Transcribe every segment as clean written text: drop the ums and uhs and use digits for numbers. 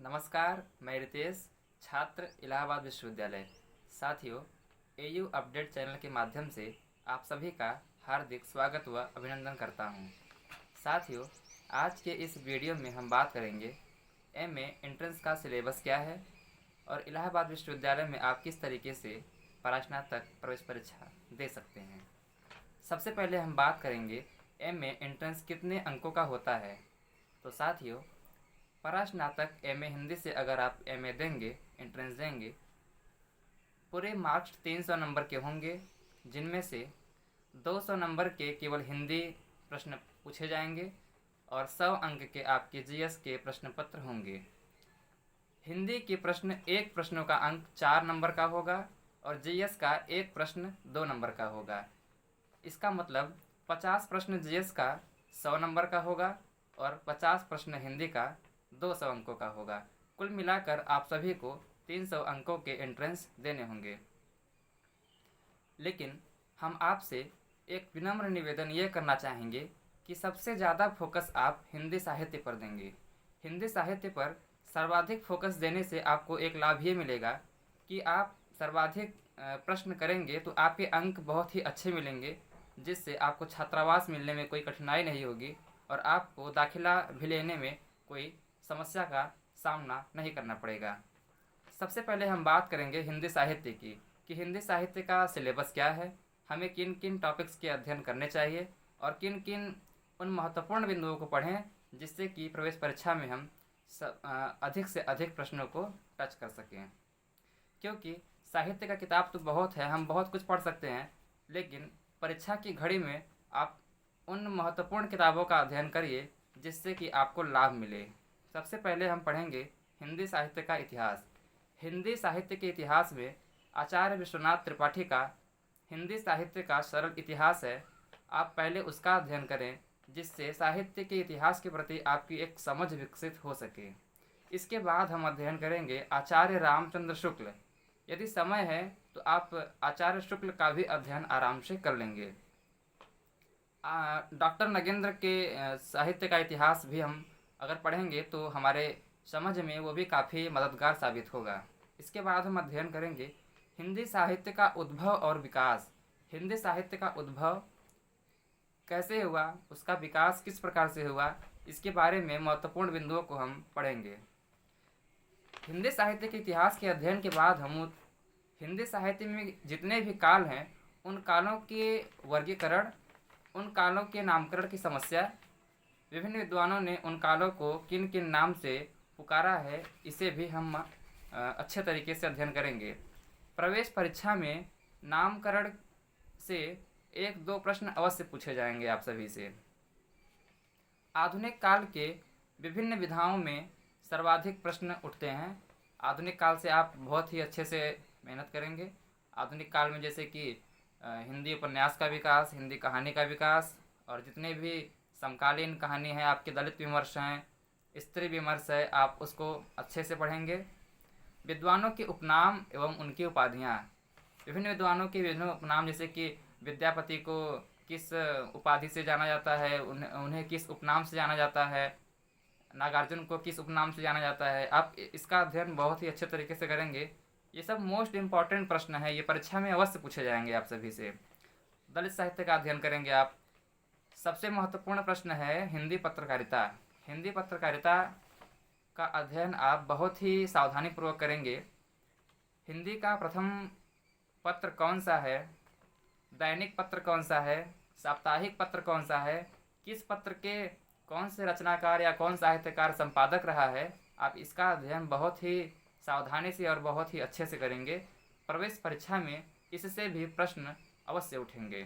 नमस्कार, मैं रितेश, छात्र इलाहाबाद विश्वविद्यालय। साथियों, एयू अपडेट चैनल के माध्यम से आप सभी का हार्दिक स्वागत व अभिनंदन करता हूं। साथियों, आज के इस वीडियो में हम बात करेंगे एमए एंट्रेंस का सिलेबस क्या है और इलाहाबाद विश्वविद्यालय में आप किस तरीके से परास्नातक प्रवेश परीक्षा दे सकते हैं। सबसे पहले हम बात करेंगे एमए एंट्रेंस कितने अंकों का होता है। तो साथियों, परास्नातक एमए हिंदी से अगर आप एमए देंगे, एंट्रेंस देंगे, पूरे मार्क्स 300 नंबर के होंगे, जिनमें से 200 नंबर के केवल हिंदी प्रश्न पूछे जाएंगे और 100 अंक के आपके जीएस के प्रश्न पत्र होंगे। हिंदी के प्रश्न एक प्रश्नों का अंक 4 नंबर का होगा और जीएस का एक प्रश्न 2 नंबर का होगा। इसका मतलब 50 प्रश्न जीएस का 100 नंबर का होगा और 50 प्रश्न हिंदी का 200 अंकों का होगा। कुल मिलाकर आप सभी को 300 अंकों के एंट्रेंस देने होंगे। लेकिन हम आपसे एक विनम्र निवेदन ये करना चाहेंगे कि सबसे ज़्यादा फोकस आप हिंदी साहित्य पर देंगे। हिंदी साहित्य पर सर्वाधिक फोकस देने से आपको एक लाभ ये मिलेगा कि आप सर्वाधिक प्रश्न करेंगे तो आपके अंक बहुत ही अच्छे मिलेंगे, जिससे आपको छात्रावास मिलने में कोई कठिनाई नहीं होगी और आपको दाखिला भी लेने में कोई समस्या का सामना नहीं करना पड़ेगा। सबसे पहले हम बात करेंगे हिंदी साहित्य की कि हिंदी साहित्य का सिलेबस क्या है, हमें किन किन टॉपिक्स के अध्ययन करने चाहिए और किन किन उन महत्वपूर्ण बिंदुओं को पढ़ें जिससे कि प्रवेश परीक्षा में हम अधिक से अधिक प्रश्नों को टच कर सकें। क्योंकि साहित्य का किताब तो बहुत है, हम बहुत कुछ पढ़ सकते हैं, लेकिन परीक्षा की घड़ी में आप उन महत्वपूर्ण किताबों का अध्ययन करिए जिससे कि आपको लाभ मिले। सबसे पहले हम पढ़ेंगे हिंदी साहित्य का इतिहास। हिंदी साहित्य के इतिहास में आचार्य विश्वनाथ त्रिपाठी का हिंदी साहित्य का सरल इतिहास है। आप पहले उसका अध्ययन करें जिससे साहित्य के इतिहास के प्रति आपकी एक समझ विकसित हो सके। इसके बाद हम अध्ययन करेंगे आचार्य रामचंद्र शुक्ल। यदि समय है तो आप आचार्य शुक्ल का भी अध्ययन आराम से कर लेंगे। डॉक्टर नगेंद्र के साहित्य का इतिहास भी हम अगर पढ़ेंगे तो हमारे समझ में वो भी काफ़ी मददगार साबित होगा। इसके बाद हम अध्ययन करेंगे हिंदी साहित्य का उद्भव और विकास। हिंदी साहित्य का उद्भव कैसे हुआ, उसका विकास किस प्रकार से हुआ, इसके बारे में महत्वपूर्ण बिंदुओं को हम पढ़ेंगे। हिंदी साहित्य के इतिहास के अध्ययन के बाद हम हिंदी साहित्य में जितने भी काल हैं उन कालों के वर्गीकरण, उन कालों के नामकरण की समस्या, विभिन्न विद्वानों ने उन कालों को किन किन नाम से पुकारा है, इसे भी हम अच्छे तरीके से अध्ययन करेंगे। प्रवेश परीक्षा में नामकरण से 1-2 प्रश्न अवश्य पूछे जाएंगे आप सभी से। आधुनिक काल के विभिन्न विधाओं में सर्वाधिक प्रश्न उठते हैं। आधुनिक काल से आप बहुत ही अच्छे से मेहनत करेंगे। आधुनिक काल में जैसे कि हिंदी उपन्यास का विकास, हिंदी कहानी का विकास और जितने भी समकालीन कहानी है, आपके दलित विमर्श हैं, स्त्री विमर्श है, आप उसको अच्छे से पढ़ेंगे। विद्वानों के उपनाम एवं उनकी उपाधियाँ। विभिन्न विद्वानों के विभिन्न उपनाम, जैसे कि विद्यापति को किस उपाधि से जाना जाता है, उन्हें किस उपनाम से जाना जाता है, नागार्जुन को किस उपनाम से जाना जाता है, आप इसका अध्ययन बहुत ही अच्छे तरीके से करेंगे। ये सब मोस्ट इम्पॉर्टेंट प्रश्न है, ये परीक्षा में अवश्य पूछे जाएंगे आप सभी से। दलित साहित्य का अध्ययन करेंगे आप। सबसे महत्वपूर्ण प्रश्न है हिंदी पत्रकारिता। हिंदी पत्रकारिता का अध्ययन आप बहुत ही सावधानीपूर्वक करेंगे। हिंदी का प्रथम पत्र कौन सा है, दैनिक पत्र कौन सा है, साप्ताहिक पत्र कौन सा है, किस पत्र के कौन से रचनाकार या कौन साहित्यकार संपादक रहा है, आप इसका अध्ययन बहुत ही सावधानी से और बहुत ही अच्छे से करेंगे। प्रवेश परीक्षा में इससे भी प्रश्न अवश्य उठेंगे।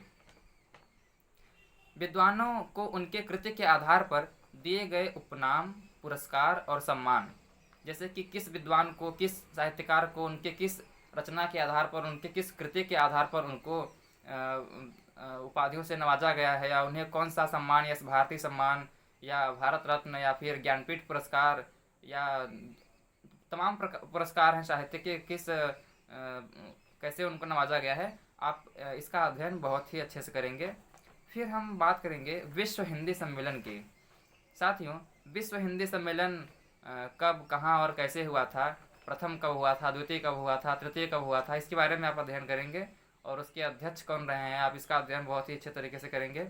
विद्वानों को उनके कृति के आधार पर दिए गए उपनाम, पुरस्कार और सम्मान, जैसे कि किस विद्वान को, किस साहित्यकार को उनके किस रचना के आधार पर, उनके किस कृति के आधार पर उनको उपाधियों से नवाजा गया है, या उन्हें कौन सा सम्मान, या भारतीय सम्मान या भारत रत्न या फिर ज्ञानपीठ पुरस्कार या तमाम पुरस्कार हैं साहित्य के, किस कैसे उनको नवाजा गया है, आप इसका अध्ययन बहुत ही अच्छे से करेंगे। फिर हम बात करेंगे विश्व हिंदी सम्मेलन की। साथियों, विश्व हिंदी सम्मेलन कब कहाँ और कैसे हुआ था, प्रथम कब हुआ था, द्वितीय कब हुआ था, तृतीय कब हुआ था, इसके बारे में आप अध्ययन करेंगे। और उसके अध्यक्ष कौन रहे हैं, आप इसका अध्ययन बहुत ही अच्छे तरीके से करेंगे।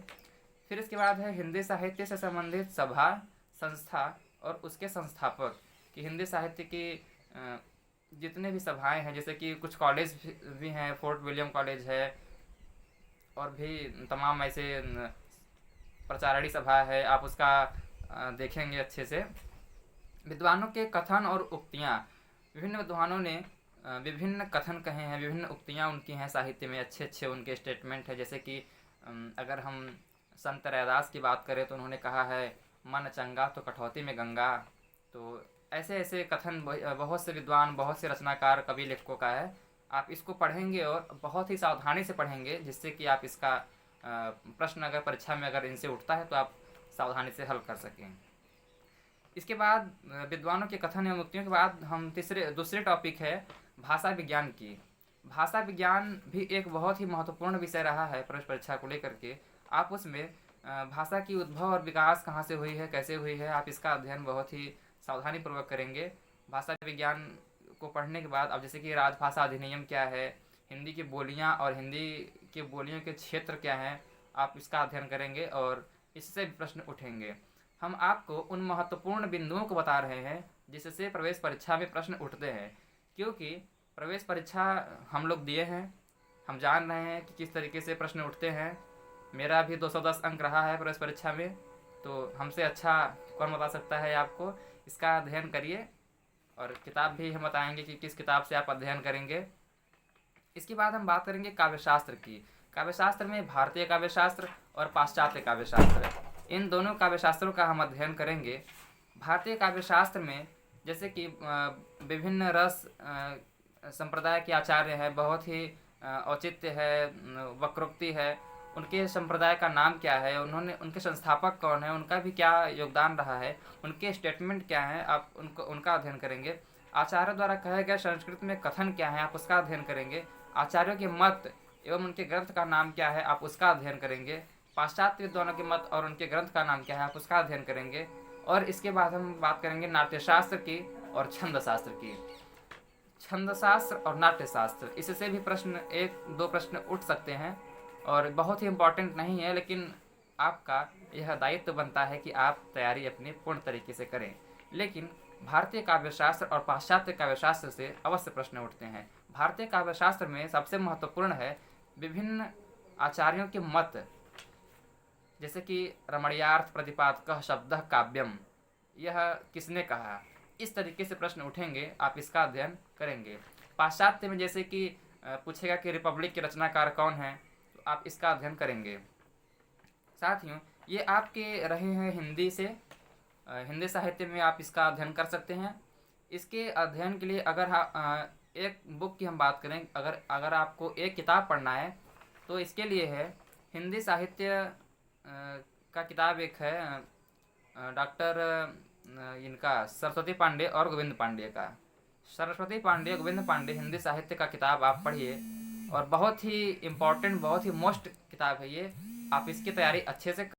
फिर इसके बाद है हिंदी साहित्य से संबंधित सभा, संस्था और उसके संस्थापक। कि हिंदी साहित्य की जितने भी सभाएं हैं, जैसे कि कुछ कॉलेज भी हैं, फोर्ट विलियम कॉलेज है और भी तमाम ऐसे प्रचारणी सभा है, आप उसका देखेंगे अच्छे से। विद्वानों के कथन और उक्तियाँ, विभिन्न विद्वानों ने विभिन्न कथन कहे हैं, विभिन्न उक्तियाँ उनकी हैं साहित्य में, अच्छे अच्छे उनके स्टेटमेंट है। जैसे कि अगर हम संत रैदास की बात करें तो उन्होंने कहा है, मन चंगा तो कठौती में गंगा। तो ऐसे ऐसे कथन बहुत से विद्वान, बहुत से रचनाकार, कवि, लेखकों का है। आप इसको पढ़ेंगे और बहुत ही सावधानी से पढ़ेंगे, जिससे कि आप इसका प्रश्न अगर परीक्षा में अगर इनसे उठता है तो आप सावधानी से हल कर सकें। इसके बाद विद्वानों के कथन एवं उक्तियों के बाद हम दूसरे टॉपिक है भाषा विज्ञान की। भाषा विज्ञान भी एक बहुत ही महत्वपूर्ण विषय रहा है प्रवेश परीक्षा को लेकर के। आप उसमें भाषा की उद्भव और विकास कहाँ से हुई है, कैसे हुई है, आप इसका अध्ययन बहुत ही सावधानी पूर्वक करेंगे। भाषा विज्ञान को पढ़ने के बाद अब जैसे कि राजभाषा अधिनियम क्या है, हिंदी की बोलियाँ और हिंदी की बोलियों के क्षेत्र क्या हैं, आप इसका अध्ययन करेंगे और इससे भी प्रश्न उठेंगे। हम आपको उन महत्वपूर्ण बिंदुओं को बता रहे हैं जिससे प्रवेश परीक्षा में प्रश्न उठते हैं, क्योंकि प्रवेश परीक्षा हम लोग दिए हैं, हम जान रहे हैं कि किस तरीके से प्रश्न उठते हैं। मेरा भी 210 अंक रहा है प्रवेश परीक्षा में, तो हमसे अच्छा कौन बता सकता है आपको। इसका अध्ययन करिए और किताब भी हम बताएंगे कि किस किताब से आप अध्ययन करेंगे। इसके बाद हम बात करेंगे काव्यशास्त्र की। काव्यशास्त्र में भारतीय काव्यशास्त्र और पाश्चात्य काव्यशास्त्र, इन दोनों काव्यशास्त्रों का हम अध्ययन करेंगे। भारतीय काव्यशास्त्र में जैसे कि विभिन्न रस संप्रदाय के आचार्य हैं, बहुत ही औचित्य है, वक्रोक्ति है, उनके संप्रदाय का नाम क्या है, उन्होंने उनके संस्थापक कौन है, उनका भी क्या योगदान रहा है, उनके स्टेटमेंट क्या हैं, आप उनका अध्ययन करेंगे। आचार्य द्वारा कहे गए संस्कृत में कथन क्या है, आप उसका अध्ययन करेंगे। आचार्यों के मत एवं उनके ग्रंथ का नाम क्या है, आप उसका अध्ययन करेंगे। पाश्चात्य विद्वानों के मत और उनके ग्रंथ का नाम क्या है, आप उसका अध्ययन करेंगे। और इसके बाद हम बात करेंगे नाट्यशास्त्र की और छंदशास्त्र की। छंदशास्त्र और नाट्यशास्त्र, इससे भी प्रश्न 1-2 प्रश्न उठ सकते हैं और बहुत ही इम्पॉर्टेंट नहीं है, लेकिन आपका यह दायित्व बनता है कि आप तैयारी अपनी पूर्ण तरीके से करें। लेकिन भारतीय काव्यशास्त्र और पाश्चात्य काव्यशास्त्र से अवश्य प्रश्न उठते हैं। भारतीय काव्यशास्त्र में सबसे महत्वपूर्ण है विभिन्न आचार्यों के मत, जैसे कि रमणीयार्थ प्रतिपादकः शब्दः काव्यम, यह किसने कहा, इस तरीके से प्रश्न उठेंगे, आप इसका अध्ययन करेंगे। पाश्चात्य में जैसे कि पूछेगा कि रिपब्लिक के रचनाकार कौन है, तो आप इसका अध्ययन करेंगे। साथियों, ये आपके रहे हैं हिंदी से, हिंदी साहित्य में आप इसका अध्ययन कर सकते हैं। इसके अध्ययन के लिए अगर एक बुक की हम बात करें, अगर आपको एक किताब पढ़ना है तो इसके लिए है हिंदी साहित्य का किताब एक है डॉक्टर इनका सरस्वती पांडे और गोविंद पांडे का। सरस्वती पांडे, गोविंद पांडे हिंदी साहित्य का किताब आप पढ़िए और बहुत ही इम्पोर्टेंट, बहुत ही मोस्ट किताब है ये। आप इसकी तैयारी अच्छे से